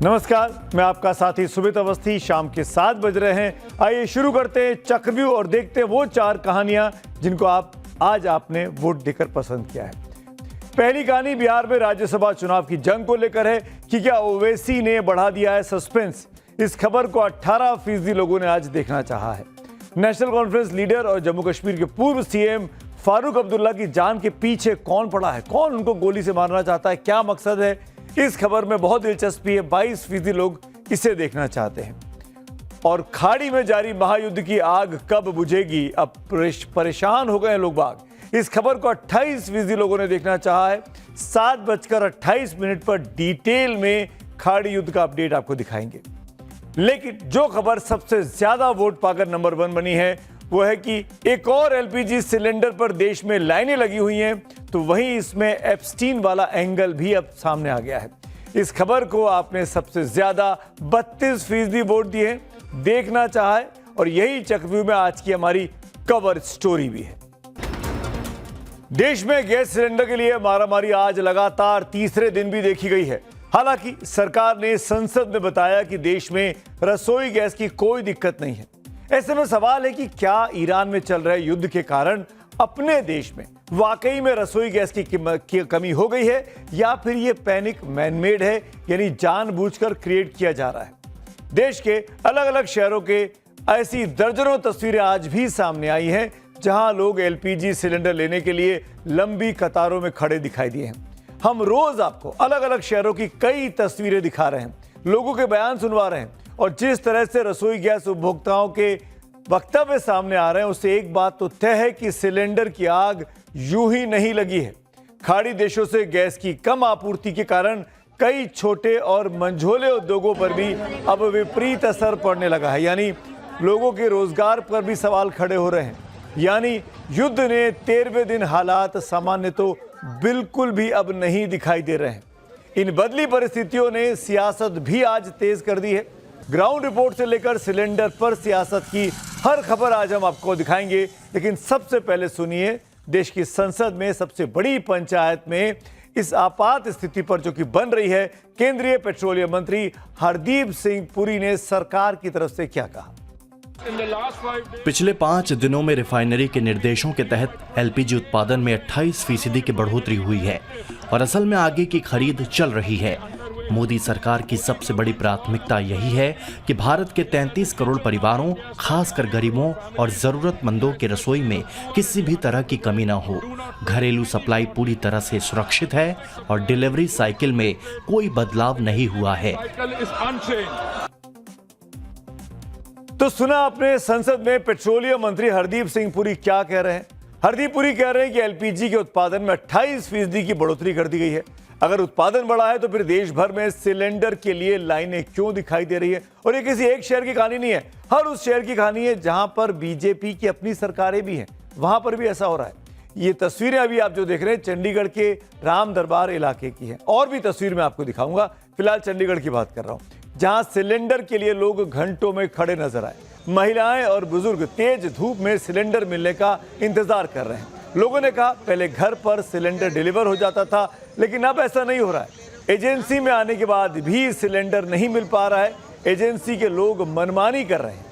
नमस्कार, मैं आपका साथी सुमित अवस्थी। शाम के 7 बज रहे हैं। आइए शुरू करते हैं चक्रव्यूह और देखते हैं वो 4 कहानियां जिनको आज आपने वोट देकर पसंद किया है। पहली कहानी बिहार में राज्यसभा चुनाव की जंग को लेकर है कि क्या ओवैसी ने बढ़ा दिया है सस्पेंस। इस खबर को 18% लोगों ने आज देखना चाहा है। नेशनल कॉन्फ्रेंस लीडर और जम्मू कश्मीर के पूर्व सीएम फारूक अब्दुल्ला की जान के पीछे कौन पड़ा है, कौन उनको गोली से मारना चाहता है, क्या मकसद है, इस खबर में बहुत दिलचस्पी है। 22% लोग इसे देखना चाहते हैं। और खाड़ी में जारी महायुद्ध की आग कब बुझेगी, अब परेशान हो गए हैं लोग बाग। इस खबर को 28% लोगों ने देखना चाहा है। 7:28 पर डिटेल में खाड़ी युद्ध का अपडेट आपको दिखाएंगे। लेकिन जो खबर सबसे ज्यादा वोट पाकर नंबर 1 बनी है वो है कि एक और एलपीजी सिलेंडर पर देश में लाइनें लगी हुई हैं, तो वहीं इसमें एप्स्टीन वाला एंगल भी अब सामने आ गया है। इस खबर को आपने सबसे ज्यादा 32% वोट दिए, देखना चाहा है, और यही चक्रव्यूह में आज की हमारी कवर स्टोरी भी है। देश में गैस सिलेंडर के लिए मारामारी आज लगातार तीसरे दिन भी देखी गई है। हालांकि सरकार ने संसद में बताया कि देश में रसोई गैस की कोई दिक्कत नहीं है। ऐसे में सवाल है कि क्या ईरान में चल रहे युद्ध के कारण अपने देश में वाकई में रसोई गैस की कमी हो गई है, या फिर यह पैनिक मैनमेड है, यानी जानबूझकर क्रिएट किया जा रहा है। देश के अलग अलग शहरों के ऐसी दर्जनों तस्वीरें आज भी सामने आई हैं जहां लोग एलपीजी सिलेंडर लेने के लिए लंबी कतारों में खड़े दिखाई दिए हैं। हम रोज आपको अलग अलग शहरों की कई तस्वीरें दिखा रहे हैं, लोगों के बयान सुनवा रहे हैं, और जिस तरह से रसोई गैस उपभोक्ताओं के वक्तव्य सामने आ रहे हैं उससे एक बात तो तय है कि सिलेंडर की आग यूं ही नहीं लगी है। खाड़ी देशों से गैस की कम आपूर्ति के कारण कई छोटे और मंझोले उद्योगों पर भी अब विपरीत असर पड़ने लगा है, यानी लोगों के रोजगार पर भी सवाल खड़े हो रहे हैं। यानी युद्ध ने 13वें दिन हालात सामान्य तो बिल्कुल भी अब नहीं दिखाई दे रहे हैं। इन बदली परिस्थितियों ने सियासत भी आज तेज कर दी है। ग्राउंड रिपोर्ट से लेकर सिलेंडर पर सियासत की हर खबर आज हम आपको दिखाएंगे। लेकिन सबसे पहले सुनिए, देश की संसद में सबसे बड़ी पंचायत में इस आपात स्थिति पर जो कि बन रही है, केंद्रीय पेट्रोलियम मंत्री हरदीप सिंह पुरी ने सरकार की तरफ से क्या कहा। पिछले 5 दिनों में रिफाइनरी के निर्देशों के तहत एलपीजी उत्पादन में 28% की बढ़ोतरी हुई है और असल में आगे की खरीद चल रही है। मोदी सरकार की सबसे बड़ी प्राथमिकता यही है कि भारत के 33 करोड़ परिवारों, खासकर गरीबों और जरूरतमंदों के रसोई में किसी भी तरह की कमी न हो। घरेलू सप्लाई पूरी तरह से सुरक्षित है और डिलीवरी साइकिल में कोई बदलाव नहीं हुआ है। तो सुना आपने संसद में पेट्रोलियम मंत्री हरदीप सिंह पुरी क्या कह रहे हैं। हरदीप पुरी कह रहे हैं कि एलपीजी के उत्पादन में 28% की बढ़ोतरी कर दी गई है। अगर उत्पादन बढ़ा है तो फिर देश भर में सिलेंडर के लिए लाइनें क्यों दिखाई दे रही है। और ये किसी एक शहर की कहानी नहीं है, हर उस शहर की कहानी है जहां पर बीजेपी की अपनी सरकारें भी हैं, वहां पर भी ऐसा हो रहा है। ये तस्वीरें अभी आप जो देख रहे हैं चंडीगढ़ के राम दरबार इलाके की है, और भी तस्वीर मैं आपको दिखाऊंगा। फिलहाल चंडीगढ़ की बात कर रहा हूं, जहां सिलेंडर के लिए लोग घंटों में खड़े नजर आए। महिलाएं और बुजुर्ग तेज धूप में सिलेंडर मिलने का इंतजार कर रहे हैं। लोगों ने कहा पहले घर पर सिलेंडर डिलीवर हो जाता था, लेकिन अब ऐसा नहीं हो रहा है। एजेंसी में आने के बाद भी सिलेंडर नहीं मिल पा रहा है। एजेंसी के लोग मनमानी कर रहे हैं।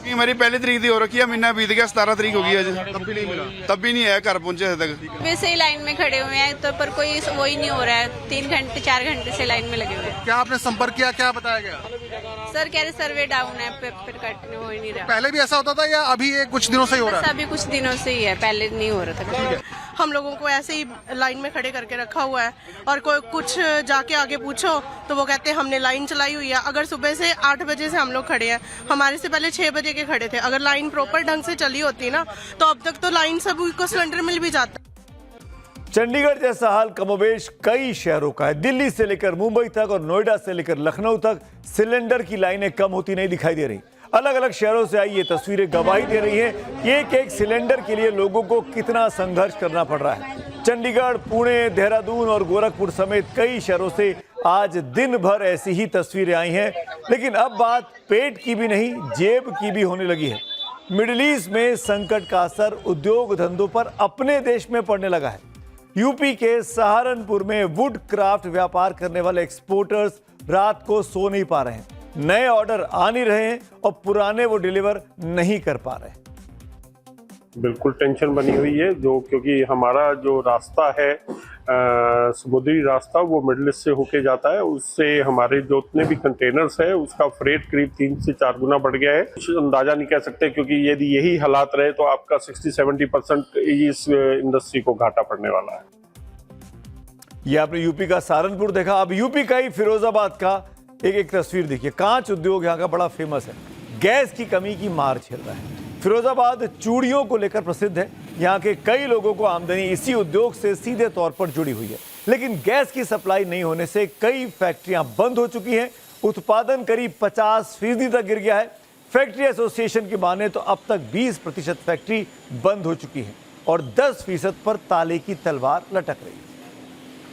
हमारी पहली तारीख की हो रखी है, महीना बीत गया, 17 तारीख हो गई है, तब भी नहीं मिला, तब भी नहीं आया, घर पहुंचे तक। वैसे ही लाइन में खड़े हुए हैं तो पर कोई वो ही नहीं हो रहा है। 3 घंटे 4 घंटे से लाइन में लगे हुए हैं। क्या आपने संपर्क किया, क्या बताया गया? सर कह रहे सर्वे डाउन है, पेपर कट हो ही नहीं रहा। पहले भी ऐसा होता था या अभी ये कुछ दिनों से ही हो रहा है? अभी कुछ दिनों से ही है, पहले नहीं हो रहा था। हम लोगों को ऐसे ही लाइन में खड़े करके रखा हुआ है, और कोई कुछ जाके आगे पूछो तो वो कहते हैं हमने लाइन चलाई हुई है। अगर सुबह से 8 बजे से हम लोग खड़े हैं, हमारे से पहले 6 बजे के खड़े थे। अगर लाइन प्रॉपर ढंग से चली होती ना तो अब तक तो लाइन सभी को सिलेंडर मिल भी जाता। चंडीगढ़ जैसा हाल कमोबेश कई शहरों का है। दिल्ली से लेकर मुंबई तक और नोएडा से लेकर लखनऊ तक सिलेंडर की लाइनें कम होती नहीं दिखाई दे रही। अलग अलग शहरों से आई ये तस्वीरें गवाही दे रही हैं कि एक सिलेंडर के लिए लोगों को कितना संघर्ष करना पड़ रहा है। चंडीगढ़, पुणे, देहरादून और गोरखपुर समेत कई शहरों से आज दिन भर ऐसी ही तस्वीरें आई हैं। लेकिन अब बात पेट की भी नहीं, जेब की भी होने लगी है। मिडिल ईस्ट में संकट का असर उद्योग धंधों पर अपने देश में पड़ने लगा है। यूपी के सहारनपुर में वुड क्राफ्ट व्यापार करने वाले एक्सपोर्टर्स रात को सो नहीं पा रहे हैं, नए ऑर्डर आ नहीं रहे हैं और पुराने वो डिलीवर नहीं कर पा रहे हैं। बिल्कुल टेंशन बनी हुई है, जो क्योंकि हमारा जो रास्ता है समुद्री रास्ता वो मिडल ईस्ट से होके जाता है, उससे हमारे जो उतने भी कंटेनर्स है उसका फ्रेट करीब 3 से 4 गुना बढ़ गया है। कुछ अंदाजा नहीं कह सकते, क्योंकि यदि यही हालात रहे तो आपका 60-70% इस इंडस्ट्री को घाटा पड़ने वाला है। ये आपने यूपी का सहारनपुर देखा, अब यूपी का ही फिरोजाबाद का एक तस्वीर देखिए। कांच उद्योग यहाँ का बड़ा फेमस है, गैस की कमी की मार झेल रहा है। फिरोजाबाद चूड़ियों को लेकर प्रसिद्ध है, यहाँ के कई लोगों को आमदनी इसी उद्योग से सीधे तौर पर जुड़ी हुई है। लेकिन गैस की सप्लाई नहीं होने से कई फैक्ट्रियां बंद हो चुकी हैं, उत्पादन करीब 50% तक गिर गया है। फैक्ट्री एसोसिएशन की माने तो अब तक 20% फैक्ट्री बंद हो चुकी है और 10% पर ताले की तलवार लटक रही है।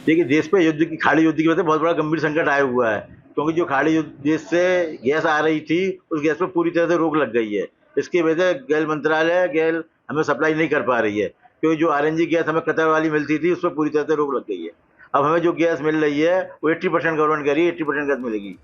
देखिए, देश पे युद्ध की खाड़ी युद्ध की वजह से बहुत बड़ा गंभीर संकट आया हुआ है, क्योंकि जो खाड़ी देश से गैस आ रही थी उस गैस पर पूरी तरह से रोक लग गई है। इसकी वजह से गैस मंत्रालय गैस हमें सप्लाई नहीं कर पा रही है, क्योंकि जो आरएनजी गैस हमें कतर वाली मिलती थी उस पर पूरी तरह से रोक लग गई है। अब हमें जो गैस मिल रही है वो 80% गवर्नमेंट कह रही है 80% गैस मिलेगी।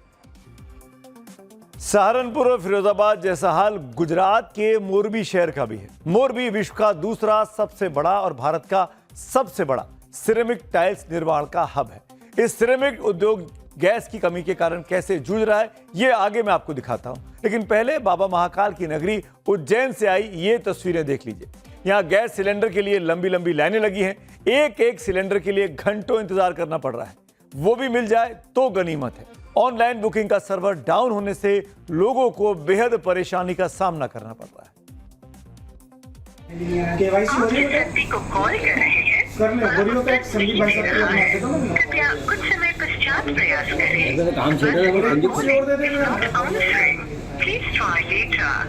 सहारनपुर और फिरोजाबाद जैसा हाल गुजरात के मोरबी शहर का भी है। मोरबी विश्व का दूसरा सबसे बड़ा और भारत का सबसे बड़ा सिरेमिक टाइल्स निर्माण का हब है। इस सिरेमिक उद्योग गैस की कमी के कारण कैसे जूझ रहा है ये आगे मैं आपको दिखाता हूं, लेकिन पहले बाबा महाकाल की नगरी उज्जैन से आई ये तस्वीरें देख लीजिए। यहां गैस सिलेंडर के लिए लंबी लंबी लाइनें लगी हैं, एक सिलेंडर के लिए घंटों इंतजार करना पड़ रहा है। वो भी मिल जाए तो गनीमत है। ऑनलाइन बुकिंग का सर्वर डाउन होने से लोगों को बेहद परेशानी का सामना करना पड़ रहा है। केवाईसी हो रही है, व्यक्ति को कॉल कर रहे हैं कर ले बोलियो का एक संदीप भाई साहब को मार देता हूं। कृपया कुछ समय पश्चात प्रयास करें। अगर काम चल रहा है वो संदीप से और दे देंगे। Please try later.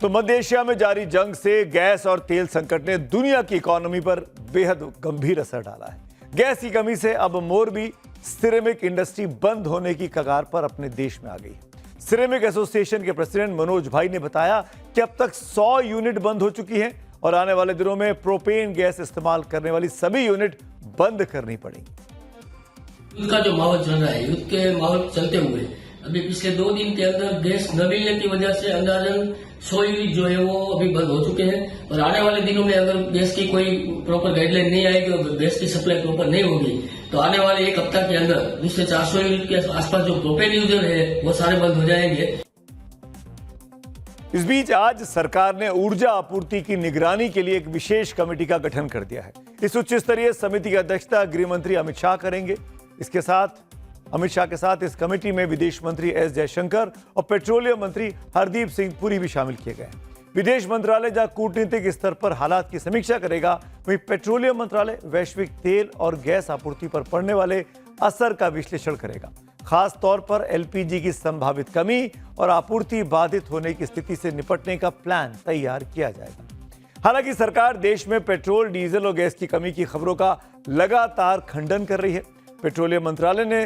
तो मध्य एशिया में जारी जंग से गैस और तेल संकट ने दुनिया की इकोनॉमी पर बेहद गंभीर असर डाला है। गैस की कमी से अब मोरबी सिरेमिक इंडस्ट्री बंद होने की कगार पर अपने देश में आ गई है। सिरेमिक एसोसिएशन के प्रेसिडेंट मनोज भाई ने बताया कि अब तक 100 यूनिट बंद हो चुकी हैं और आने वाले दिनों में प्रोपेन गैस इस्तेमाल करने वाली सभी यूनिट बंद करनी पड़ेंगी। युद्ध का जो माहौल चल रहा है, युद्ध के माहौल चलते हुए अभी पिछले 2 दिन के अंदर गैस न मिलने की वजह से अंदाजन 100 यूनिट जो है वो अभी बंद हो चुके हैं और आने वाले दिनों में अगर गैस की कोई प्रॉपर गाइडलाइन नहीं आएगी और गैस की सप्लाई प्रॉपर नहीं होगी तो आने वाले 1 हफ्ता के अंदर दूसरे 400 यूनिट के आसपास जो प्रोपेन यूजर है वो सारे बंद हो जाएंगे। इस बीच आज सरकार ने ऊर्जा आपूर्ति की निगरानी के लिए एक विशेष कमेटी का गठन कर दिया है। इस उच्च स्तरीय समिति की अध्यक्षता गृह मंत्री अमित शाह करेंगे। इसके साथ अमित शाह के साथ इस कमेटी में विदेश मंत्री एस जयशंकर और पेट्रोलियम मंत्री हरदीप सिंह पुरी भी शामिल किए गए हैं। विदेश मंत्रालय जहां कूटनीतिक स्तर पर हालात की समीक्षा करेगा, वहीं पेट्रोलियम मंत्रालय वैश्विक तेल और गैस आपूर्ति पर पड़ने वाले असर का विश्लेषण करेगा। खास तौर पर एलपीजी की संभावित कमी और आपूर्ति बाधित होने की स्थिति से निपटने का प्लान तैयार किया जाएगा। हालांकि सरकार देश में पेट्रोल, डीजल और गैस की कमी की खबरों का लगातार खंडन कर रही है। पेट्रोलियम मंत्रालय ने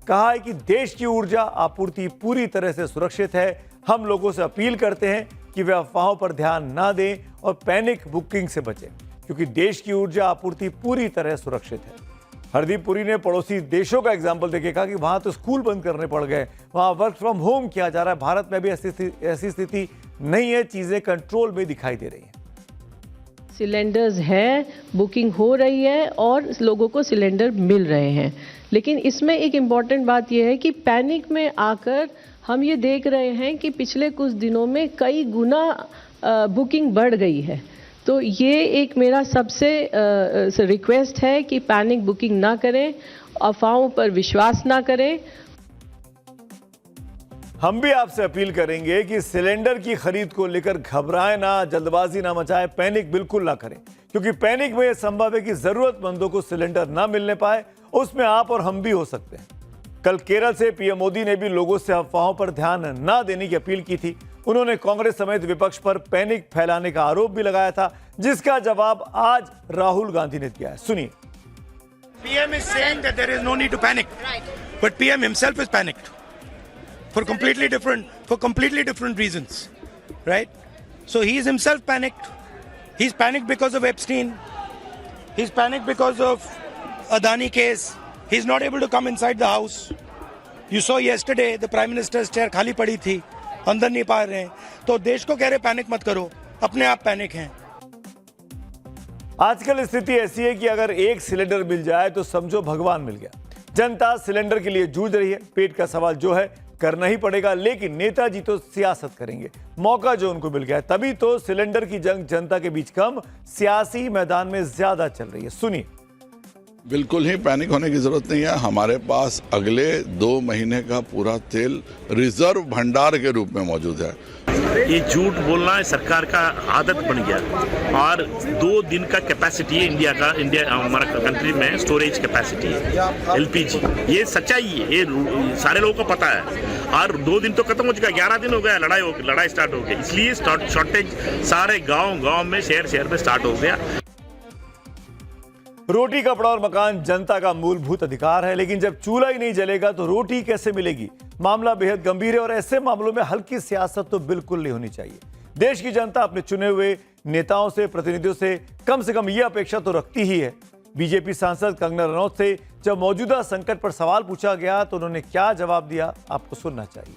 कहा है कि देश की ऊर्जा आपूर्ति पूरी तरह से सुरक्षित है। हम लोगों से अपील करते हैं कि वे अफवाहों पर ध्यान ना दें और पैनिक बुकिंग से बचें, क्योंकि देश की ऊर्जा आपूर्ति पूरी तरह सुरक्षित है। हरदीप पुरी ने पड़ोसी देशों का एग्जाम्पल देके कहा कि वहां तो स्कूल बंद करने पड़ गए, वहां वर्क फ्रॉम होम किया जा रहा है। भारत में भी ऐसी स्थिति नहीं है, चीजें कंट्रोल में दिखाई दे रही हैं। सिलेंडर्स हैं, बुकिंग हो रही है और लोगों को सिलेंडर मिल रहे हैं, लेकिन इसमें एक इम्पॉर्टेंट बात यह है कि पैनिक में आकर हम ये देख रहे हैं कि पिछले कुछ दिनों में कई गुना बुकिंग बढ़ गई है। तो ये एक मेरा सबसे रिक्वेस्ट है कि पैनिक बुकिंग ना करें, अफवाहों पर विश्वास ना करें। हम भी आपसे अपील करेंगे कि सिलेंडर की खरीद को लेकर घबराएं ना, जल्दबाजी ना मचाएं, पैनिक बिल्कुल ना करें, क्योंकि पैनिक में यह संभव है कि जरूरतमंदों को सिलेंडर ना मिलने पाए। उसमें आप और हम भी हो सकते हैं। कल केरल से पीएम मोदी ने भी लोगों से अफवाहों पर ध्यान ना देने की अपील की थी। उन्होंने कांग्रेस समेत विपक्ष पर पैनिक फैलाने का आरोप भी लगाया था, जिसका जवाब आज राहुल गांधी ने दिया है। सुनिए। PM is saying that there is no need to panic, but PM himself is panicked for completely different reasons, right? So he is himself panicked. He's panicked because of Epstein. He's panicked because of Adani case. He's not able to come inside the house. You saw yesterday the Prime Minister's chair खाली पड़ी थी, अंदर नहीं पा रहे हैं. तो देश को कह रहे पैनिक मत करो, अपने आप पैनिक हैं. आजकल स्थिति ऐसी है कि अगर एक सिलेंडर मिल जाए तो समझो भगवान मिल गया। जनता सिलेंडर के लिए जूझ रही है। पेट का सवाल जो है करना ही पड़ेगा, लेकिन नेताजी तो सियासत करेंगे। मौका जो उनको मिल गया है, तभी तो सिलेंडर की जंग जनता के बीच कम, सियासी मैदान में ज्यादा चल रही है। सुनिए। बिल्कुल ही पैनिक होने की जरूरत नहीं है। हमारे पास अगले 2 महीने का पूरा तेल रिजर्व भंडार के रूप में मौजूद है। ये झूठ बोलना सरकार का आदत बन गया और 2 दिन का कैपेसिटी है इंडिया हमारा कंट्री में स्टोरेज कैपेसिटी है एलपीजी। ये सच्चाई है, ये सारे लोगों को पता है। और 2 दिन तो खत्म हो चुका, 11 दिन हो गया, लड़ाई स्टार्ट हो गई। इसलिए शॉर्टेज सारे गांव में शहर में स्टार्ट हो गया। रोटी, कपड़ा और मकान जनता का मूलभूत अधिकार है, लेकिन जब चूल्हा ही नहीं जलेगा तो रोटी कैसे मिलेगी? मामला बेहद गंभीर है और ऐसे मामलों में हल्की सियासत तो बिल्कुल नहीं होनी चाहिए। देश की जनता अपने चुने हुए नेताओं से, प्रतिनिधियों से कम यह अपेक्षा तो रखती ही है। बीजेपी सांसद कंगना रनौत से जब मौजूदा संकट पर सवाल पूछा गया तो उन्होंने क्या जवाब दिया, आपको सुनना चाहिए।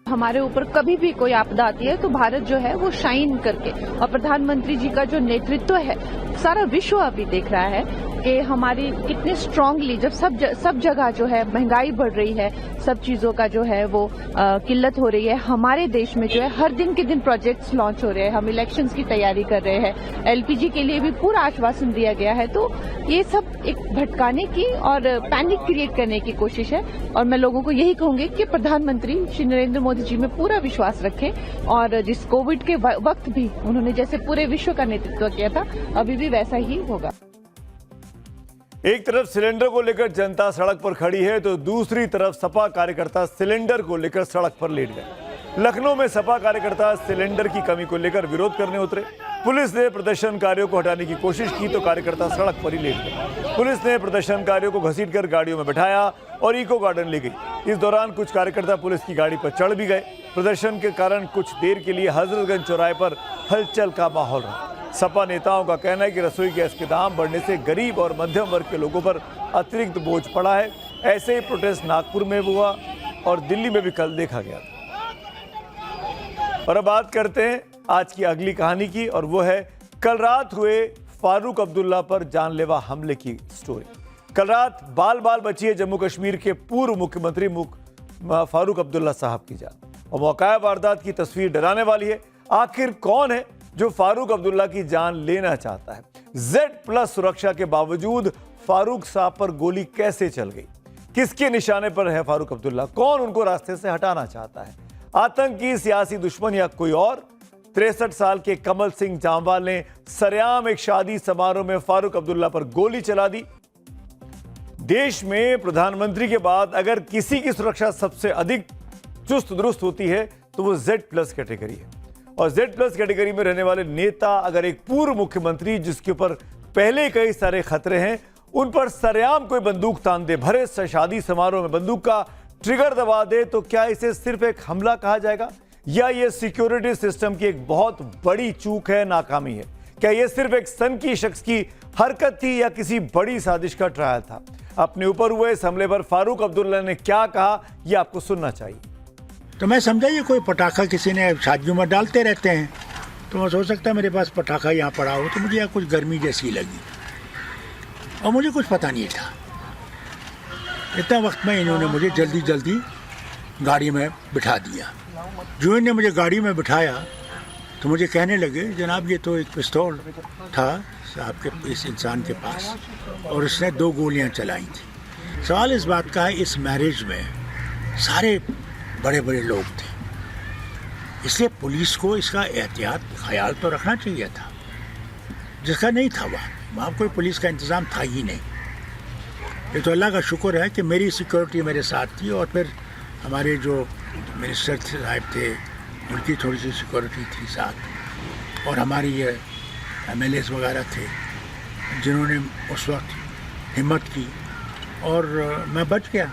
हमारे ऊपर कभी भी कोई आपदा आती है तो भारत जो है वो शाइन करके, और प्रधानमंत्री जी का जो नेतृत्व है सारा विश्व अभी देख रहा है कि हमारी कितने स्ट्रांगली, जब सब जगह जो है महंगाई बढ़ रही है, सब चीजों का जो है वो किल्लत हो रही है। हमारे देश में जो है हर दिन के दिन प्रोजेक्ट्स लॉन्च हो रहे हैं, हम इलेक्शंस की तैयारी कर रहे हैं, एलपीजी के लिए भी पूरा आश्वासन दिया गया है। तो ये सब एक भटकाने की और पैनिक क्रिएट करने की कोशिश है। और मैं लोगों को यही कहूंगी कि प्रधानमंत्री श्री नरेंद्र मोदी जी में पूरा विश्वास रखें, और जिस कोविड के वक्त भी उन्होंने जैसे पूरे विश्व का नेतृत्व किया था, अभी भी वैसा ही होगा। एक तरफ सिलेंडर को लेकर जनता सड़क पर खड़ी है तो दूसरी तरफ सपा कार्यकर्ता सिलेंडर को लेकर सड़क पर लेट गए। लखनऊ में सपा कार्यकर्ता सिलेंडर की कमी को लेकर विरोध करने उतरे। पुलिस ने प्रदर्शनकारियों को हटाने की कोशिश की तो कार्यकर्ता सड़क पर ही लेट गए। पुलिस ने प्रदर्शनकारियों को घसीटकर गाड़ियों में बैठाया और इको गार्डन ले गई। इस दौरान कुछ कार्यकर्ता पुलिस की गाड़ी पर चढ़ भी गए। प्रदर्शन के कारण कुछ देर के लिए हजरतगंज चौराहे पर हलचल का माहौल रहा। सपा नेताओं का कहना है कि रसोई गैस के दाम बढ़ने से गरीब और मध्यम वर्ग के लोगों पर अतिरिक्त बोझ पड़ा है। ऐसे ही प्रोटेस्ट नागपुर में हुआ और दिल्ली में भी कल देखा गया था। और अब बात करते हैं आज की अगली कहानी की, और वो है कल रात हुए फारूक अब्दुल्ला पर जानलेवा हमले की स्टोरी। कल रात बाल बची है जम्मू कश्मीर के पूर्व मुख्यमंत्री फारूक अब्दुल्ला साहब की जान, और मौका वारदात की तस्वीर डराने वाली है। आखिर कौन है जो फारूक अब्दुल्ला की जान लेना चाहता है? Z+ सुरक्षा के बावजूद फारूक साहब पर गोली कैसे चल गई? किसके निशाने पर है फारूक अब्दुल्ला? कौन उनको रास्ते से हटाना चाहता है? आतंकी, सियासी दुश्मन या कोई और? 63 साल के कमल सिंह जामवाल ने सरेआम एक शादी समारोह में फारूक अब्दुल्ला पर गोली चला दी। देश में प्रधानमंत्री के बाद अगर किसी की सुरक्षा सबसे अधिक चुस्त दुरुस्त होती है तो वो Z+ कैटेगरी है। और Z+ कैटेगरी में रहने वाले नेता अगर एक पूर्व मुख्यमंत्री जिसके ऊपर पहले कई सारे खतरे हैं, उन पर सरेआम कोई बंदूक तान दे, भरे शादी समारोह में बंदूक का ट्रिगर दबा दे, तो क्या इसे सिर्फ एक हमला कहा जाएगा या ये सिक्योरिटी सिस्टम की एक बहुत बड़ी चूक है, नाकामी है? क्या ये सिर्फ एक सनकी शख्स की हरकत थी या किसी बड़ी साजिश का ट्रायल था? अपने ऊपर हुए इस हमले पर फारूक अब्दुल्ला ने क्या कहा, यह आपको सुनना चाहिए। तो मैं समझा ये कोई पटाखा किसी ने शादियों में डालते रहते हैं, तो मैं सोच सकता है मेरे पास पटाखा यहाँ पड़ा हो, तो मुझे यहाँ कुछ गर्मी जैसी लगी और मुझे कुछ पता नहीं था। इतना वक्त में इन्होंने मुझे जल्दी गाड़ी में बिठा दिया। जो इन्होंने मुझे गाड़ी में बिठाया तो मुझे कहने लगे, जनाब ये तो एक पिस्तौल था साहब के, इस इंसान के पास, और उसने 2 गोलियाँ चलाई थी। सवाल इस बात का है, इस मैरिज में सारे बड़े लोग थे, इसलिए पुलिस को इसका एहतियात ख्याल तो रखना चाहिए था, जिसका नहीं था। वहाँ कोई पुलिस का इंतज़ाम था ही नहीं। ये तो अल्लाह का शुक्र है कि मेरी सिक्योरिटी मेरे साथ थी, और फिर हमारे जो मिनिस्टर साहब थे उनकी थोड़ी सी सिक्योरिटी थी साथ, और हमारी ये MLAs वगैरह थे जिन्होंने उस वक्त हिम्मत की, और मैं बच गया।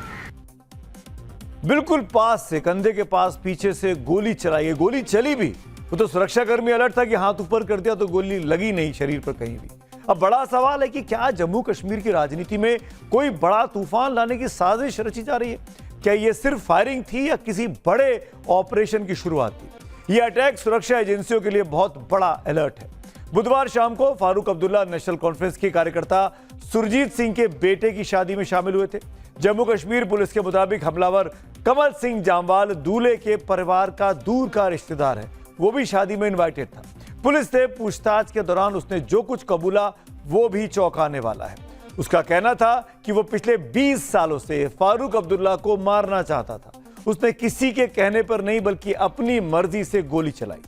बिल्कुल पास से, कंधे के पास पीछे से गोली चलाई। गोली चली भी, वो तो सुरक्षाकर्मी अलर्ट था कि हाथ ऊपर कर दिया तो गोली लगी नहीं शरीर पर कहीं भी। अब बड़ा सवाल है कि क्या जम्मू कश्मीर की राजनीति में कोई बड़ा तूफान लाने की साजिश रची जा रही है? क्या ये सिर्फ फायरिंग थी या किसी बड़े ऑपरेशन की शुरुआत थी? ये अटैक सुरक्षा एजेंसियों के लिए बहुत बड़ा अलर्ट है। बुधवार शाम को फारूक अब्दुल्ला नेशनल कॉन्फ्रेंस के कार्यकर्ता सुरजीत सिंह के बेटे की शादी में शामिल हुए थे। जम्मू कश्मीर पुलिस के मुताबिक हमलावर कमल सिंह जामवाल दूल्हे के परिवार का दूर का रिश्तेदार है, वो भी शादी में इनवाइटेड था। पुलिस से पूछताछ के दौरान उसने जो कुछ कबूला वो भी चौंकाने वाला है। उसका कहना था कि वो पिछले 20 सालों से फारूक अब्दुल्ला को मारना चाहता था। उसने किसी के कहने पर नहीं बल्कि अपनी मर्जी से गोली चलाई।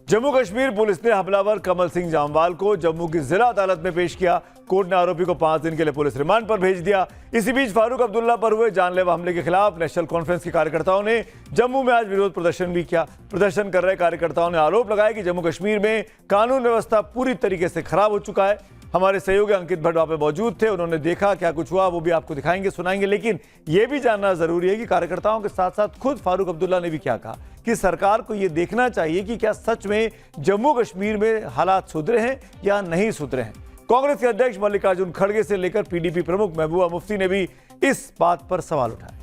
जम्मू कश्मीर पुलिस ने हमलावर कमल सिंह जामवाल को जम्मू की जिला अदालत में पेश किया। कोर्ट ने आरोपी को 5 दिन के लिए पुलिस रिमांड पर भेज दिया। इसी बीच फारूक अब्दुल्ला पर हुए जानलेवा हमले के खिलाफ नेशनल कॉन्फ्रेंस के कार्यकर्ताओं ने जम्मू में आज विरोध प्रदर्शन भी किया। प्रदर्शन कर रहे कार्यकर्ताओं ने आरोप लगाया कि जम्मू कश्मीर में कानून व्यवस्था पूरी तरीके से खराब हो चुका है। हमारे सहयोगी अंकित भट्ट वहां पे मौजूद थे, उन्होंने देखा क्या कुछ हुआ, वो भी आपको दिखाएंगे, सुनाएंगे। लेकिन यह भी जानना जरूरी है कि कार्यकर्ताओं के साथ साथ खुद फारूक अब्दुल्ला ने भी क्या कहा कि सरकार को यह देखना चाहिए कि क्या सच में जम्मू कश्मीर में हालात सुधरे हैं या नहीं सुधरे हैं। कांग्रेस के अध्यक्ष मल्लिकार्जुन खड़गे से लेकर पीडीपी प्रमुख महबूबा मुफ्ती ने भी इस बात पर सवाल उठाए।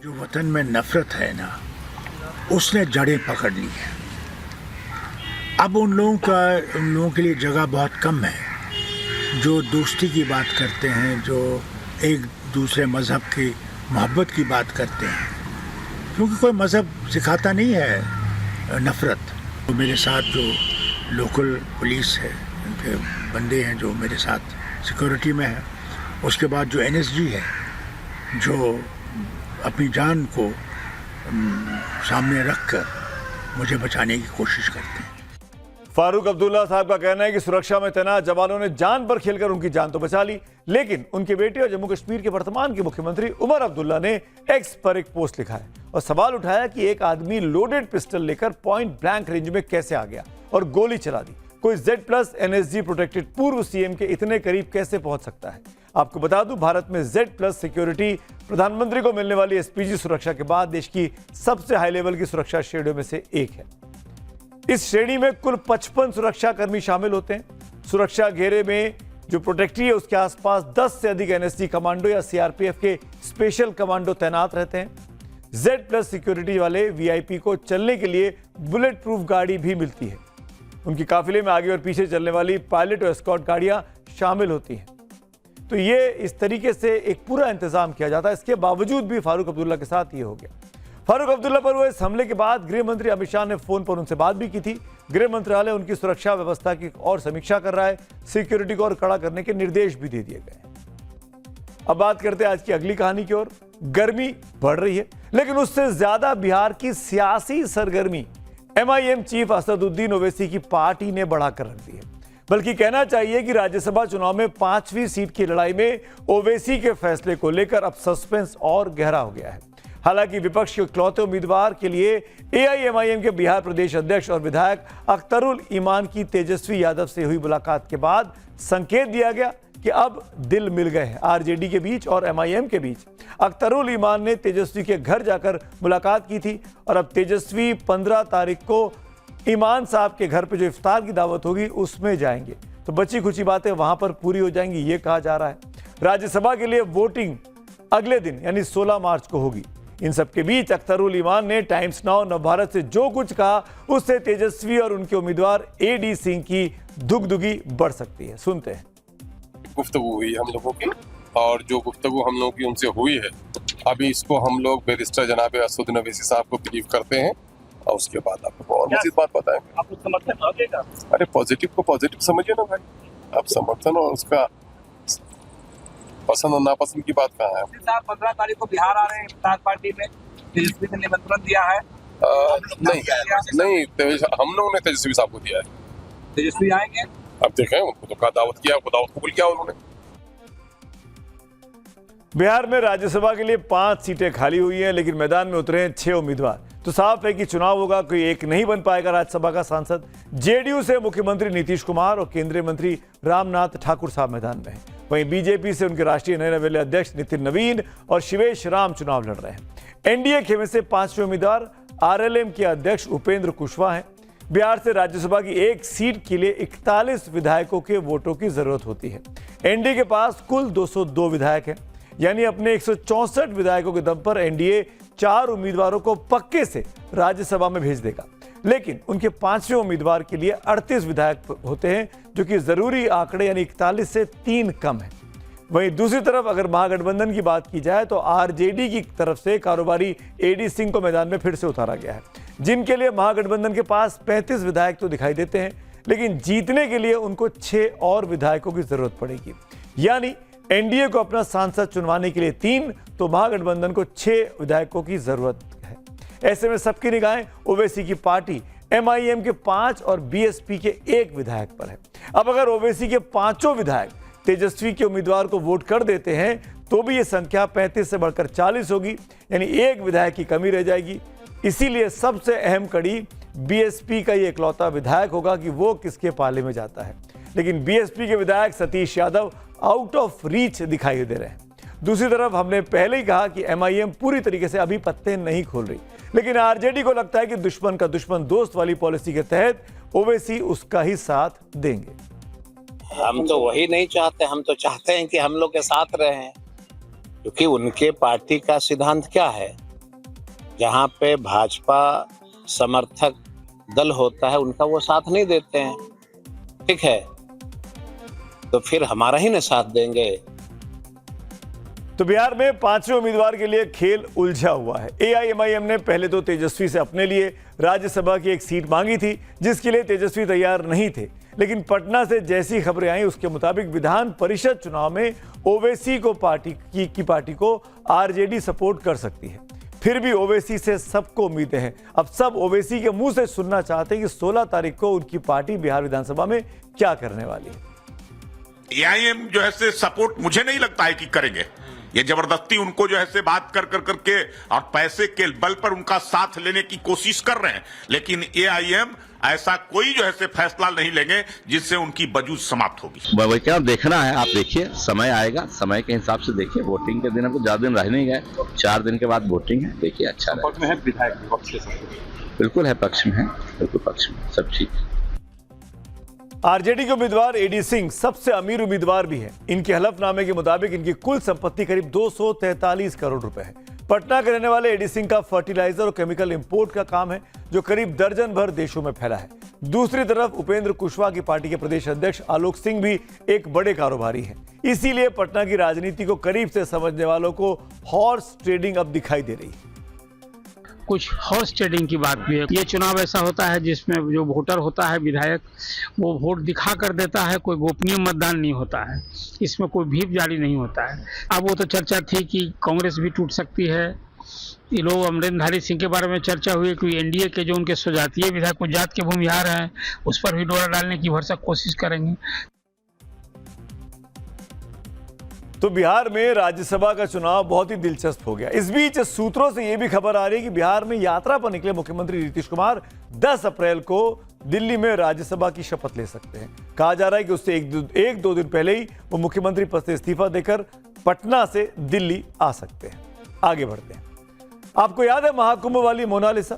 जो वतन में नफरत है ना, उसने जड़ें पकड़ ली है। अब उन लोगों के लिए जगह बहुत कम है जो दोस्ती की बात करते हैं, जो एक दूसरे मजहब की मोहब्बत की बात करते हैं, क्योंकि कोई मजहब सिखाता नहीं है नफरत। तो मेरे साथ जो लोकल पुलिस है, उनके बंदे हैं जो मेरे साथ सिक्योरिटी में है, उसके बाद जो एनएसजी है जो अपनी जान को सामने रखकर मुझे बचाने की कोशिश करते हैं। फारूक अब्दुल्ला साहब का कहना है कि सुरक्षा में तैनात जवानों ने जान पर खेलकर उनकी जान तो बचा ली, लेकिन उनके बेटे और जम्मू कश्मीर के वर्तमान के मुख्यमंत्री उमर अब्दुल्ला ने एक्स पर एक पोस्ट लिखा है और सवाल उठाया कि एक आदमी लोडेड पिस्टल लेकर पॉइंट ब्लैंक रेंज में कैसे आ गया और गोली चला दी। कोई Z+ NSG प्रोटेक्टेड पूर्व सीएम के इतने करीब कैसे पहुंच सकता है? आपको बता दूं, भारत में Z+ सिक्योरिटी प्रधानमंत्री को मिलने वाली SPG सुरक्षा के बाद देश की सबसे हाई लेवल की सुरक्षा श्रेणियों में से एक है। इस श्रेणी में कुल 55 सुरक्षा कर्मी शामिल होते हैं। सुरक्षा घेरे में जो प्रोटेक्टी है उसके आसपास 10 से अधिक NSG कमांडो या CRPF के स्पेशल कमांडो तैनात रहते हैं। Z+ सिक्योरिटी वाले VIP को चलने के लिए बुलेट प्रूफ गाड़ी भी मिलती है। उनकी काफिले में आगे और पीछे चलने वाली पायलट और एस्कॉर्ट गाड़ियां शामिल होती हैं। तो ये इस तरीके से एक पूरा इंतजाम किया जाता है। इसके बावजूद भी फारूक अब्दुल्ला के साथ ये हो गया। फारूक अब्दुल्ला पर हुए इस हमले के बाद गृह मंत्री अमित शाह ने फोन पर उनसे बात भी की थी। गृह मंत्रालय उनकी सुरक्षा व्यवस्था की और समीक्षा कर रहा है। सिक्योरिटी को और कड़ा करने के निर्देश भी दे दिए गए हैं। अब बात करते हैं आज की अगली कहानी की ओर। गर्मी बढ़ रही है, लेकिन उससे ज्यादा बिहार की सियासी सरगर्मी MIM चीफ असदुद्दीन ओवैसी की पार्टी ने बढ़ाकर रख दी है। बल्कि कहना चाहिए कि राज्यसभा चुनाव में 5वीं सीट की लड़ाई में ओवैसी के फैसले को लेकर अब सस्पेंस और गहरा हो गया है। हालांकि विपक्ष के इकलौते उम्मीदवार के लिए AIMIM के बिहार प्रदेश अध्यक्ष और विधायक अख्तरुल ईमान की तेजस्वी यादव से हुई मुलाकात के बाद संकेत दिया गया कि अब दिल मिल गए हैं RJD के बीच और MIM के बीच। अख्तरुल ईमान ने तेजस्वी के घर जाकर मुलाकात की थी और अब तेजस्वी 15 तारीख को ईमान साहब के घर पे जो इफ्तार की दावत होगी उसमें जाएंगे। तो बची खुची बातें वहां पर पूरी हो जाएंगी, ये कहा जा रहा है। राज्यसभा के लिए वोटिंग अगले दिन यानी 16 मार्च को होगी। इन सबके बीच अख्तरुल ईमान ने टाइम्स नाउ नवभारत से जो कुछ कहा उससे तेजस्वी और उनके उम्मीदवार AD सिंह की दुगदुगी बढ़ सकती है। सुनते हैं। गुफ्तगू हुई हम लोगों की और जो गुफ्तगू हम लोगों की उनसे हुई है, अभी इसको हम लोग बैरिस्टर जनाब असदुद्दीन ओवैसी साहब को ब्रीफ करते हैं और उसके बाद आपको और मजीद बात बताएंगे। आप समर्थन लगेगा? अरे पॉजिटिव को पॉजिटिव समझिए ना भाई, आप समर्थन और उसका पसंद और नापसंद की बात कहाँ है? 15 तारीख को बिहार आ रहे हैं इफ्तार पार्टी में, तेजस्वी ने निमंत्रण दिया है। नहीं, हम लोगों ने तेजस्वी साहब को दिया है। तेजस्वी आएंगे? अब देखें, उनको तो कहा दावत किया, दावत कबूल किया उन्होंने। बिहार में राज्यसभा के लिए 5 सीटें खाली हुई हैं, लेकिन मैदान में उतरे हैं 6 उम्मीदवार। तो साफ है कि चुनाव होगा, कोई एक नहीं बन पाएगा राज्यसभा का सांसद। JDU से मुख्यमंत्री नीतीश कुमार और केंद्रीय मंत्री रामनाथ ठाकुर साहब मैदान में हैं। वहीं BJP से उनके राष्ट्रीय नए नवेले अध्यक्ष नितिन नवीन और शिवेश राम चुनाव लड़ रहे हैं। NDA खेमे से 5वें उम्मीदवार RLM के अध्यक्ष उपेंद्र कुशवाहा हैं। बिहार से राज्यसभा की एक सीट के लिए 41 विधायकों के वोटों की जरूरत होती है। एनडीए के पास कुल 202 विधायक हैं, यानी अपने 164 विधायकों के दम पर एनडीए 4 उम्मीदवारों को पक्के से राज्यसभा में भेज देगा। लेकिन उनके 5वें उम्मीदवार के लिए 38 विधायक होते हैं, जो कि जरूरी आंकड़े यानी 41 से 3 कम है। वहीं दूसरी तरफ अगर महागठबंधन की बात की जाए तो आरजेडी की तरफ से कारोबारी एडी सिंह को मैदान में फिर से उतारा गया है, जिनके लिए महागठबंधन के पास 35 विधायक तो दिखाई देते हैं, लेकिन जीतने के लिए उनको 6 और विधायकों की जरूरत पड़ेगी। यानी एनडीए को अपना सांसद चुनवाने के लिए 3 तो महागठबंधन को 6 विधायकों की जरूरत है। ऐसे में सबकी निगाहें ओवैसी की पार्टी एमआईएम के 5 और बीएसपी के 1 विधायक पर है। अब अगर ओवैसी के 5 विधायक तेजस्वी के उम्मीदवार को वोट कर देते हैं तो भी ये संख्या 35 से बढ़कर 40 होगी, यानी 1 विधायक की कमी रह जाएगी। इसीलिए सबसे अहम कड़ी बीएसपी का ये इकलौता विधायक होगा कि वो किसके पाले में जाता है। लेकिन बीएसपी के विधायक Satish Yadav out of reach दिखाई दे रहे हैं। दूसरी तरफ हमने पहले ही कहा कि एमआईएम पूरी तरीके से अभी पत्ते नहीं खोल रही, लेकिन आरजेडी को लगता है कि दुश्मन का दुश्मन दोस्त वाली पॉलिसी के तहत ओवैसी उसका ही साथ देंगे। हम तो वही नहीं चाहते, हम तो चाहते हैं कि हम लोग के साथ रहें, क्योंकि उनके पार्टी का सिद्धांत क्या है, जहाँ पे भाजपा समर्थक दल होता है उनका वो साथ नहीं देते हैं, ठीक है, तो फिर हमारा ही न साथ देंगे। तो बिहार में 5वें उम्मीदवार के लिए खेल उलझा हुआ है। एआईएमआईएम ने पहले तो तेजस्वी से अपने लिए राज्यसभा की एक सीट मांगी थी, जिसके लिए तेजस्वी तैयार नहीं थे, लेकिन पटना से जैसी खबरें आई उसके मुताबिक विधान परिषद चुनाव में ओवैसी को पार्टी को आरजेडी सपोर्ट कर सकती है। फिर भी ओवैसी से सबको उम्मीदें हैं। अब सब ओवैसी के मुंह से सुनना चाहते हैं कि 16 तारीख को उनकी पार्टी बिहार विधानसभा में क्या करने वाली है। एआईएम जो है से सपोर्ट मुझे नहीं लगता है कि करेंगे। ये जबरदस्ती उनको जो है से बात कर करके और पैसे के बल पर उनका साथ लेने की कोशिश कर रहे हैं, लेकिन एआईएम ऐसा कोई जो है से फैसला नहीं लेंगे जिससे उनकी वजूद समाप्त होगी। वही क्या देखना है, आप देखिए, समय आएगा, समय के हिसाब से देखिए। वोटिंग के दिन हमको ज्यादा दिन रह नहीं गए, 4 दिन के बाद वोटिंग है, देखिए अच्छा है। बिल्कुल है, पक्ष में है, बिल्कुल पक्ष में, सब ठीक है। आरजेडी के उम्मीदवार एडी सिंह सबसे अमीर उम्मीदवार भी हैं। इनके हलफनामे के मुताबिक इनकी कुल संपत्ति करीब 243 करोड़ रुपए है। पटना के रहने वाले एडी सिंह का फर्टिलाइजर और केमिकल इंपोर्ट का काम है, जो करीब दर्जन भर देशों में फैला है। दूसरी तरफ उपेंद्र कुशवाहा की पार्टी के प्रदेश अध्यक्ष आलोक सिंह भी एक बड़े कारोबारी हैं। इसीलिए पटना की राजनीति को करीब से समझने वालों को हॉर्स ट्रेडिंग अब दिखाई दे रही है। कुछ हॉर्स ट्रेडिंग की बात भी है। ये चुनाव ऐसा होता है जिसमें जो वोटर होता है, विधायक, वो वोट दिखा कर देता है, कोई गोपनीय मतदान नहीं होता है, इसमें कोई भीप जारी नहीं होता है। अब वो तो चर्चा थी कि कांग्रेस भी टूट सकती है। ये लोग अमरेंद्रधारी सिंह के बारे में चर्चा हुई कि एनडीए के जो उनके स्वजातीय विधायक कुछ जात के भूमिहार हैं, उस पर भी डोरा डालने की भरसक कोशिश करेंगे। तो बिहार में राज्यसभा का चुनाव बहुत ही दिलचस्प हो गया। इस बीच सूत्रों से यह भी खबर आ रही है कि बिहार में यात्रा पर निकले मुख्यमंत्री नीतीश कुमार 10 अप्रैल को दिल्ली में राज्यसभा की शपथ ले सकते हैं। कहा जा रहा है कि उससे एक दो दिन पहले ही वो मुख्यमंत्री पद से इस्तीफा देकर पटना से दिल्ली आ सकते हैं। आगे बढ़ते हैं। आपको याद है महाकुंभ वाली मोनालिसा?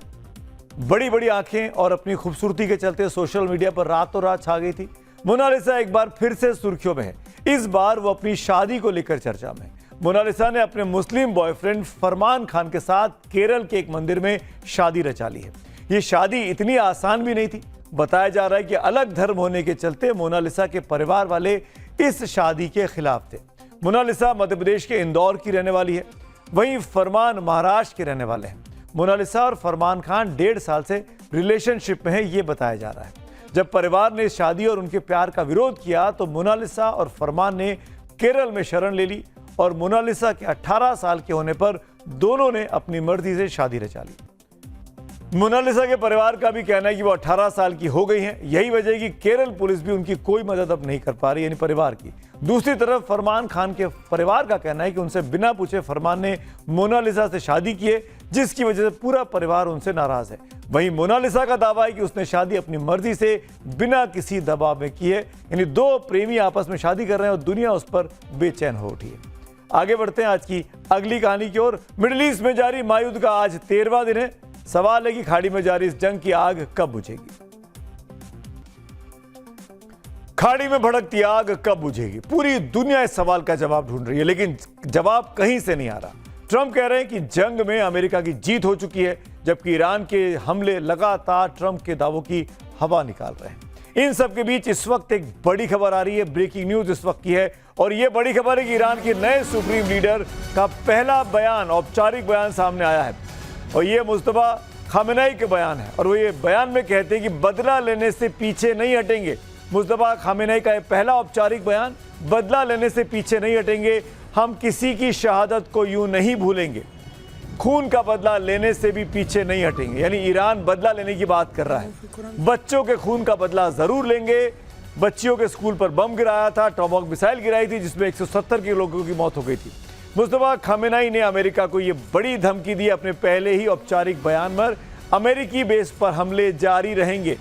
बड़ी बड़ी आंखें और अपनी खूबसूरती के चलते सोशल मीडिया पर रातों रात छा गई थी। मोनालिसा एक बार फिर से सुर्खियों में है। इस बार वो अपनी शादी को लेकर चर्चा में। मोनालिसा ने अपने मुस्लिम बॉयफ्रेंड फरमान खान के साथ केरल के एक मंदिर में शादी रचा ली है। ये शादी इतनी आसान भी नहीं थी। बताया जा रहा है कि अलग धर्म होने के चलते मोनालिसा के परिवार वाले इस शादी के खिलाफ थे। मोनालिसा मध्य प्रदेश के इंदौर की रहने वाली है, वहीं फरमान महाराष्ट्र के रहने वाले हैं। मोनालिसा और फरमान खान 1.5 साल से रिलेशनशिप में है, ये बताया जा रहा है। जब परिवार ने शादी और उनके प्यार का विरोध किया तो मोनालिसा और फरमान ने केरल में शरण ले ली और मोनालिसा के 18 साल के होने पर दोनों ने अपनी मर्जी से शादी रचा ली। मोनालिसा के परिवार का भी कहना है कि वो 18 साल की हो गई हैं। यही वजह है कि केरल पुलिस भी उनकी कोई मदद अब नहीं कर पा रही, यानी परिवार की। दूसरी तरफ फरमान खान के परिवार का कहना है कि उनसे बिना पूछे फरमान ने मोनालिसा से शादी की है, जिसकी वजह से पूरा परिवार उनसे नाराज है। वहीं मोनालिसा का दावा है कि उसने शादी अपनी मर्जी से बिना किसी दबाव में की है, यानी 2 प्रेमी आपस में शादी कर रहे हैं और दुनिया उस पर बेचैन हो उठी है। आगे बढ़ते हैं आज की अगली कहानी की ओर। मिडिल ईस्ट में जारी महायुद्ध का आज 13वां दिन है। सवाल है कि खाड़ी में जारी इस जंग की आग कब बुझेगी। खाड़ी में भड़कती आग कब बुझेगी? पूरी दुनिया इस सवाल का जवाब ढूंढ रही है, लेकिन जवाब कहीं से नहीं आ रहा। ट्रंप कह रहे हैं कि जंग में अमेरिका की जीत हो चुकी है, जबकि ईरान के हमले लगातार ट्रंप के दावों की हवा निकाल रहे हैं। इन सब के बीच इस वक्त एक बड़ी खबर आ रही है, ब्रेकिंग न्यूज इस वक्त की है, और यह बड़ी खबर है कि ईरान के नए सुप्रीम लीडर का पहला बयान, औपचारिक बयान सामने आया है, और यह मुस्तफा खामेनेई के बयान है। और वो ये बयान में कहते हैं कि बदला लेने से पीछे नहीं हटेंगे। मुस्तफा खामेनेई का पहला औपचारिक बयान, बदला लेने से पीछे नहीं हटेंगे, हम किसी की शहादत को यूं नहीं भूलेंगे, खून का बदला लेने से भी पीछे नहीं हटेंगे। यानी ईरान बदला लेने की बात कर रहा है। बच्चों के खून का बदला जरूर लेंगे। बच्चियों के स्कूल पर बम गिराया था, टॉमहॉक मिसाइल गिराई थी, जिसमें 170 के लोगों की मौत हो गई थी। मुस्तफा खामेनेई ने अमेरिका को यह बड़ी धमकी दी अपने पहले ही औपचारिक बयान में। अमेरिकी बेस पर हमले जारी रहेंगे,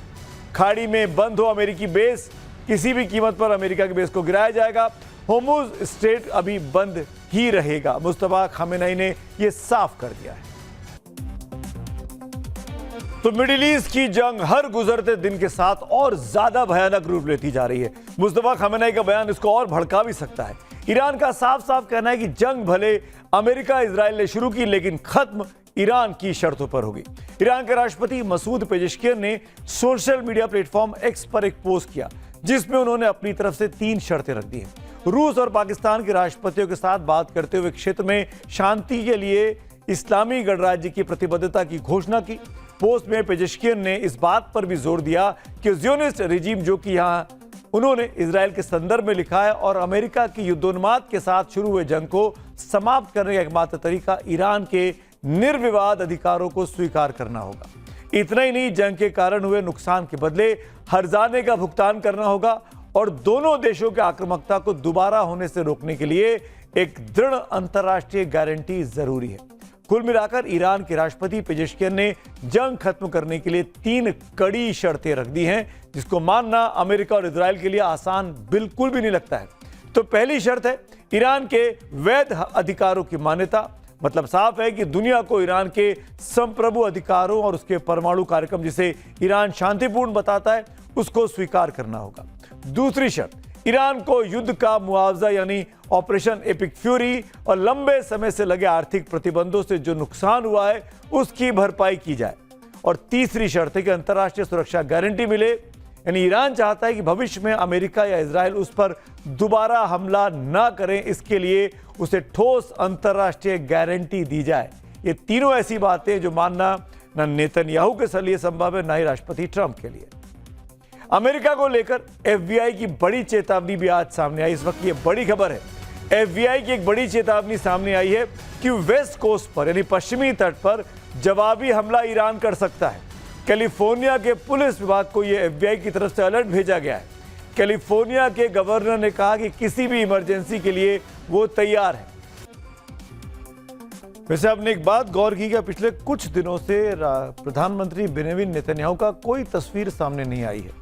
खाड़ी में बंद हो अमेरिकी बेस, किसी भी कीमत पर अमेरिका के बेस को गिराया जाएगा, होर्मुज स्ट्रेट अभी बंद ही रहेगा। मुस्तफा खामेनेई ने यह साफ कर दिया है। तो मिडिल ईस्ट की जंग हर गुजरते दिन के साथ और ज्यादा भयानक रूप लेती जा रही है। मुस्तफा खामेनेई का बयान इसको और भड़का भी सकता है। ईरान का साफ साफ कहना है कि जंग भले अमेरिका इजराइल ने शुरू की, लेकिन खत्म ईरान की शर्तों पर होगी। ईरान के राष्ट्रपति मसूद पेजेश्कियन ने सोशल मीडिया प्लेटफॉर्म एक्स पर एक पोस्ट किया, जिसमें उन्होंने अपनी तरफ से 3 शर्तें रख दी हैं। रूस और पाकिस्तान के राष्ट्रपतियों के साथ बात करते हुए क्षेत्र में शांति के लिए इस्लामी गणराज्य की प्रतिबद्धता की घोषणा की। पोस्ट में पेजेश्कियन ने इस बात पर भी जोर दिया कि ज़ियोनिस्ट रिजीम, जो कि यहाँ उन्होंने इजराइल के संदर्भ में लिखा है, और अमेरिका की युद्धोन्माद के साथ शुरू हुए जंग को समाप्त करने का एकमात्र तरीका ईरान के निर्विवाद अधिकारों को स्वीकार करना होगा। इतना ही नहीं, जंग के कारण हुए नुकसान के बदले हर्जाने का भुगतान करना होगा, और दोनों देशों की आक्रामकता को दोबारा होने से रोकने के लिए एक दृढ़ अंतर्राष्ट्रीय गारंटी जरूरी है। कुल मिलाकर ईरान के राष्ट्रपति पेजेश्कियन ने जंग खत्म करने के लिए 3 कड़ी शर्तें रख दी हैं, जिसको मानना अमेरिका और इजराइल के लिए आसान बिल्कुल भी नहीं लगता है। तो पहली शर्त है ईरान के वैध अधिकारों की मान्यता। मतलब साफ है कि दुनिया को ईरान के संप्रभु अधिकारों और उसके परमाणु कार्यक्रम, जिसे ईरान शांतिपूर्ण बताता है, उसको स्वीकार करना होगा। दूसरी शर्त, ईरान को युद्ध का मुआवजा यानी ऑपरेशन एपिक फ्यूरी और लंबे समय से लगे आर्थिक प्रतिबंधों से जो नुकसान हुआ है उसकी भरपाई की जाए। और तीसरी शर्त है कि अंतर्राष्ट्रीय सुरक्षा गारंटी मिले, यानी ईरान चाहता है कि भविष्य में अमेरिका या इजराइल उस पर दोबारा हमला ना करें, इसके लिए उसे ठोस अंतर्राष्ट्रीय गारंटी दी जाए। ये तीनों ऐसी बातें जो मानना न नेतन्याहू के लिए संभव है, न ही राष्ट्रपति ट्रंप के लिए। अमेरिका को लेकर एफबीआई की बड़ी चेतावनी भी आज सामने आई। इस वक्त ये बड़ी खबर है, एफबीआई की एक बड़ी चेतावनी सामने आई है कि वेस्ट कोस्ट पर यानी पश्चिमी तट पर जवाबी हमला ईरान कर सकता है। कैलिफोर्निया के पुलिस विभाग को यह एफबीआई की तरफ से अलर्ट भेजा गया है। कैलिफोर्निया के गवर्नर ने कहा कि किसी भी इमरजेंसी के लिए वो तैयार है। वैसे आपने एक बात गौर की कि पिछले कुछ दिनों से प्रधानमंत्री बेंजामिन नेतन्याहू का कोई तस्वीर सामने नहीं आई है।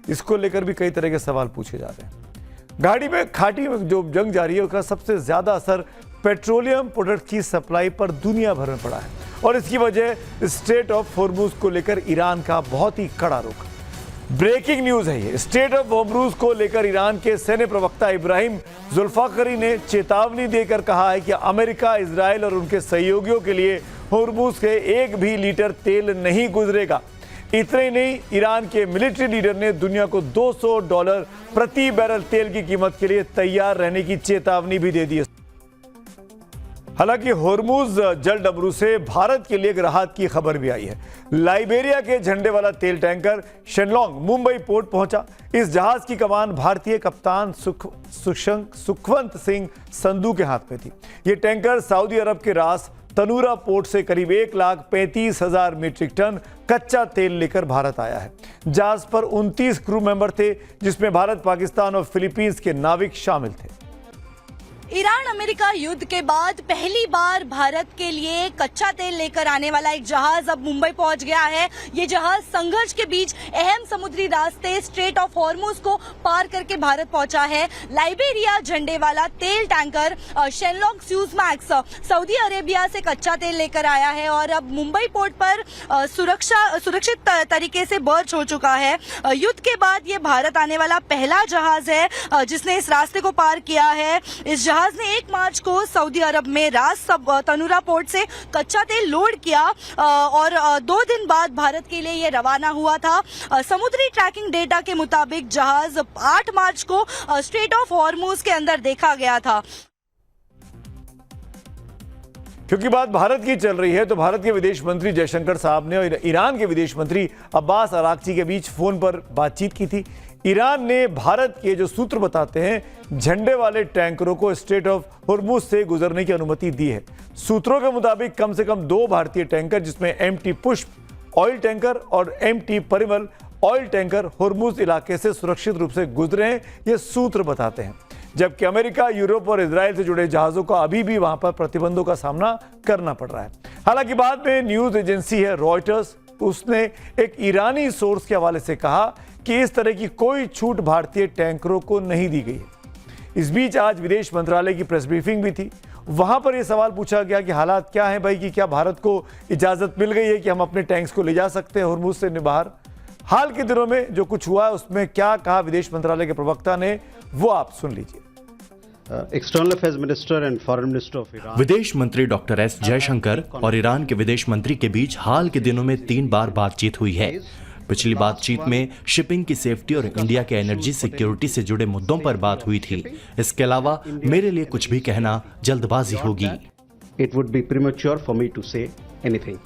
इसको लेकर भी कई तरह के सवाल पूछे जा रहे हैं। खाड़ी में जो जंग जारी है, उसका सबसे ज्यादा असर पेट्रोलियम प्रोडक्ट की सप्लाई पर दुनिया भर में पड़ा है, और इसकी वजह स्ट्रेट ऑफ होर्मुज को लेकर ईरान का बहुत ही कड़ा रुख। ब्रेकिंग न्यूज है ये। स्ट्रेट ऑफ होर्मुज को लेकर ईरान के सैन्य प्रवक्ता इब्राहिम जुल्फाकरी ने चेतावनी देकर कहा है कि अमेरिका, इजराइल और उनके सहयोगियों के लिए होर्मुज से 1 भी लीटर तेल नहीं गुजरेगा। इतना ही नहीं, ईरान के मिलिट्री लीडर ने दुनिया को $200 प्रति बैरल तेल की कीमत के लिए तैयार रहने की चेतावनी भी दे दी है। हालांकि होर्मुज जल डमरू से भारत के लिए एक राहत की खबर भी आई है। लाइबेरिया के झंडे वाला तेल टैंकर शेनलोंग मुंबई पोर्ट पहुंचा। इस जहाज की कमान भारतीय कप्तान सुखवंत सिंह संधू के हाथ में थी। यह टैंकर सऊदी अरब के रास तनूरा पोर्ट से करीब 1,35,000 मीट्रिक टन कच्चा तेल लेकर भारत आया है। जहाज पर 29 क्रू मेंबर थे, जिसमें भारत, पाकिस्तान और फिलीपींस के नाविक शामिल थे। ईरान अमेरिका युद्ध के बाद पहली बार भारत के लिए कच्चा तेल लेकर आने वाला एक जहाज अब मुंबई पहुंच गया है। ये जहाज संघर्ष के बीच अहम समुद्री रास्ते स्ट्रेट ऑफ हॉर्मुज को पार करके भारत पहुंचा है। लाइबेरिया झंडे वाला तेल टैंकर शेनलॉन्ग सुजमैक्स सऊदी अरेबिया से कच्चा तेल लेकर आया है और अब मुंबई पोर्ट पर सुरक्षित तरीके से बर्थ हो चुका है। युद्ध के बाद ये भारत आने वाला पहला जहाज है जिसने इस रास्ते को पार किया है। इस जहाज ने 1 मार्च को सऊदी अरब में रास तनुरा पोर्ट से कच्चा तेल लोड किया और 2 दिन बाद भारत के लिए ये रवाना हुआ था। समुद्री ट्रैकिंग डेटा के मुताबिक जहाज 8 मार्च को स्ट्रेट ऑफ हॉर्मुज के अंदर देखा गया था। क्योंकि बात भारत की चल रही है तो भारत के विदेश मंत्री जयशंकर साहब ने और ईरान के विदेश मंत्री अब्बास अराक्ची के बीच फोन पर बातचीत की थी। ईरान ने भारत के जो सूत्र बताते हैं झंडे वाले टैंकरों को स्ट्रेट ऑफ हॉर्मुज से गुजरने की अनुमति दी है। सूत्रों के मुताबिक कम से कम 2 भारतीय टैंकर जिसमें MT पुष्प ऑयल टैंकर और MT Parimal oil tanker Hormuz इलाके से सुरक्षित रूप से गुजरे हैं, ये सूत्र बताते हैं। जबकि अमेरिका, यूरोप और इजराइल से जुड़े जहाजों को अभी भी वहां पर प्रतिबंधों का सामना करना पड़ रहा है। हालांकि बाद में न्यूज एजेंसी है रॉयटर्स, उसने एक ईरानी सोर्स के हवाले से कहा कि इस तरह की कोई छूट भारतीय टैंकरों को नहीं दी गई है। इस बीच आज विदेश मंत्रालय की प्रेस ब्रीफिंग भी थी। वहां पर यह सवाल पूछा गया कि हालात क्या है भाई, कि क्या भारत को इजाजत मिल गई है कि हम अपने टैंक्स को ले जा सकते हैं हॉर्मुज से बाहर। हाल के दिनों में जो कुछ हुआ उसमें क्या कहा विदेश मंत्रालय के प्रवक्ता ने, वो आप सुन लीजिए। External affairs minister and foreign minister of Iran, विदेश मंत्री डॉक्टर एस जयशंकर और ईरान के विदेश मंत्री के बीच हाल के दिनों में 3 बार बातचीत हुई है। पिछली बातचीत में शिपिंग की सेफ्टी और इंडिया के एनर्जी सिक्योरिटी से जुड़े मुद्दों पर बात हुई थी। इसके अलावा मेरे लिए कुछ भी कहना जल्दबाजी होगी। It would be premature for me to say anything.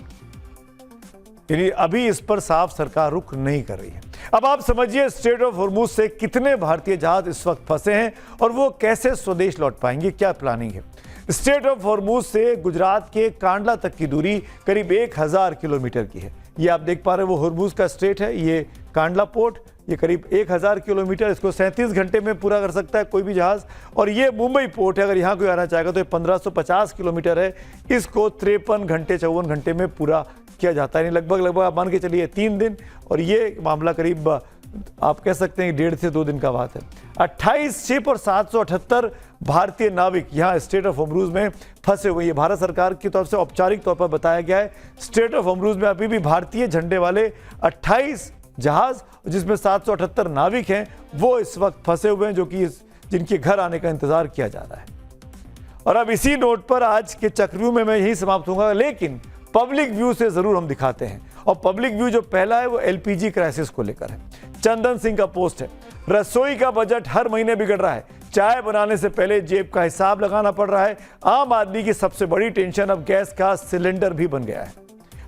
यानी अभी इस पर साफ सरकार रुख नहीं कर रही है। अब आप समझिए स्ट्रेट ऑफ हॉर्मुज से कितने भारतीय जहाज इस वक्त फंसे हैं और वो कैसे स्वदेश लौट पाएंगे, क्या प्लानिंग है। स्ट्रेट ऑफ हॉर्मुज से गुजरात के कांडला तक की दूरी करीब 1000 किलोमीटर की है। ये आप देख पा रहे हैं वो हॉर्मुज का स्ट्रेट है, ये कांडला पोर्ट, ये करीब 1000 किलोमीटर, इसको 37 घंटे में पूरा कर सकता है कोई भी जहाज। और ये मुंबई पोर्ट है, अगर यहाँ कोई आना चाहेगा तो ये 1550 किलोमीटर है, इसको 53 घंटे 54 घंटे में पूरा किया जाता है। लगभग आप मान के चलिए 3 दिन, और ये मामला करीब आप कह सकते हैं 1.5 से 2 दिन का बात है। 28 शिप और 778 भारतीय नाविक यहाँ स्ट्रेट ऑफ हॉर्मुज में फंसे हुए। ये भारत सरकार की तरफ से औपचारिक तौर पर बताया गया है। स्ट्रेट ऑफ हॉर्मुज में अभी भी भारतीय झंडे वाले 28 जहाज जिसमें 778 नाविक हैं वो इस वक्त फंसे हुए हैं, जो कि जिनके घर आने का इंतजार किया जा रहा है। और अब इसी नोट पर आज के चक्रव्यूह में मैं यही समाप्त होऊंगा, लेकिन पब्लिक व्यू से जरूर हम दिखाते हैं। और पब्लिक व्यू जो पहला है वो LPG क्राइसिस को लेकर है। चंदन सिंह का पोस्ट है, रसोई का बजट हर महीने बिगड़ रहा है, चाय बनाने से पहले जेब का हिसाब लगाना पड़ रहा है। आम आदमी की सबसे बड़ी टेंशन अब गैस का सिलेंडर भी बन गया है।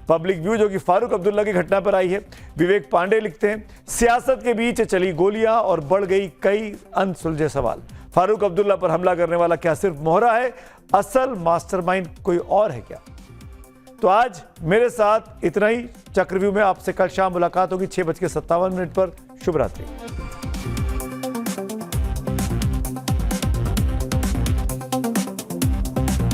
पब्लिक व्यू जो कि फारूक अब्दुल्ला की घटना पर आई है। विवेक पांडे लिखते हैं, सियासत के बीच चली गोलियां और बढ़ गई कई अनसुलझे सवाल। फारूक अब्दुल्ला पर हमला करने वाला क्या सिर्फ मोहरा है, असल मास्टरमाइंड कोई और है क्या? तो आज मेरे साथ इतना ही। चक्रव्यूह में आपसे कल शाम मुलाकात होगी 6:57 पर। शुभ रात्रि।